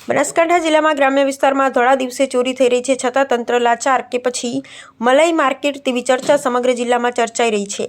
બનાસકાંઠા જિલ્લામાં ગ્રામ્ય વિસ્તારમાં ધોળા દિવસે ચોરી થઈ રહી છે, છતાં તંત્ર લાચાર કે પછી મલાઈ માર્કેટ તેવી ચર્ચા સમગ્ર જિલ્લામાં ચર્ચાઈ રહી છે।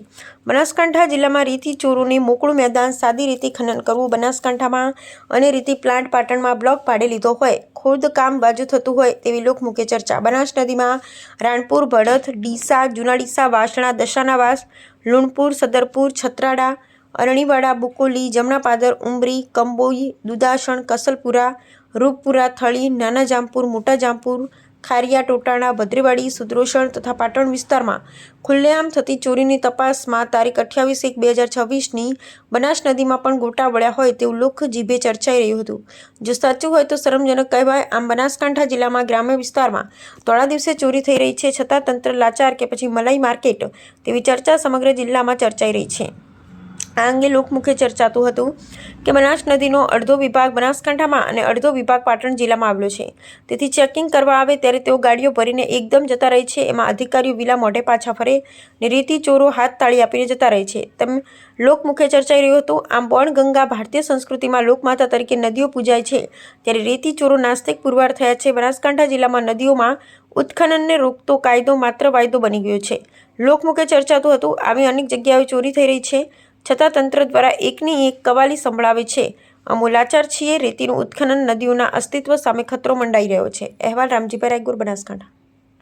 બનાસકાંઠા જિલ્લામાં રીતિ ચોરોને મોકળું મેદાન, સાદી રીતે ખનન કરવું, બનાસકાંઠામાં અને રીતિ પ્લાન્ટ પાટણમાં બ્લોક પાડી લીધો હોય, ખોદકામ બાજુ થતું હોય તેવી લોકમુખે ચર્ચા। બનાસ નદીમાં રાણપુર, ભડત, ડીસા, જૂના ડીસા, વાસણા, દશાનાવાસ, લુણપુર, સદરપુર, છત્રાડા, અરણીવાડા, બુકોલી, જમણા પાદર, ઉમરી, કંબોઈ, દુદાસણ, કસલપુરા, રૂપપુરા, થળી, નાના જામપુર, મોટા જામપુર, ખારિયા, ટોટાણા, ભદ્રેવાડી, સુદ્રોસણ તથા પાટણ વિસ્તારમાં ખુલ્લેઆમ થતી ચોરીની તપાસમાં તારીખ 28/1/2026ની બનાસ નદીમાં પણ ગોટા વળ્યા હોય તેવું લોક જીભે ચર્ચાઈ રહ્યું હતું। જો સાચું હોય તો શરમજનક કહેવાય। આમ બનાસકાંઠા જિલ્લામાં ગ્રામ્ય વિસ્તારમાં ધોળા દિવસે ચોરી થઈ રહી છે, છતાં તંત્ર લાચાર કે પછી મલાઈ માર્કેટ તેવી ચર્ચા સમગ્ર જિલ્લામાં ચર્ચાઈ રહી છે। આ અંગે લોકમુખે ચર્ચાતું હતું કે બનાસ નદીનો અડધો વિભાગ બનાસકાંઠામાં અને અડધો વિભાગ પાટણ જિલ્લામાં આવેલો છે, તેથી ચેકિંગ કરવા આવે ત્યારે તેઓ ગાડીઓ ભરીને એકદમ જતા રહે છે। એમાં અધિકારીઓ વિલા મોઢે પાછા ફરે ને રેતી ચોરો હાથ તાળી આપીને જતા રહે છે, તેમ લોકમુખે ચર્ચાઈ રહ્યું હતું। આમ ગંગા ભારતીય સંસ્કૃતિમાં લોકમાતા તરીકે નદીઓ પૂજાય છે, ત્યારે રેતી ચોરો નાસ્તિક પુરવાર થયા છે। બનાસકાંઠા જિલ્લામાં નદીઓમાં ઉત્ખનનને રોકતો કાયદો માત્ર વાયદો બની ગયો છે, લોકમુખે ચર્ચાતું હતું। આવી અનેક જગ્યાએ ચોરી થઈ રહી છે, છતાં તંત્ર દ્વારા એકની એક કવાલી સંભળાવે છે। અમો લાચાર છીએ। રેતીનું ઉત્ખનન નદીઓના અસ્તિત્વ સામે ખતરો મંડાઈ રહ્યો છે। અહેવાલ રામજીભાઈ રાયગુર, બનાસકાંઠા।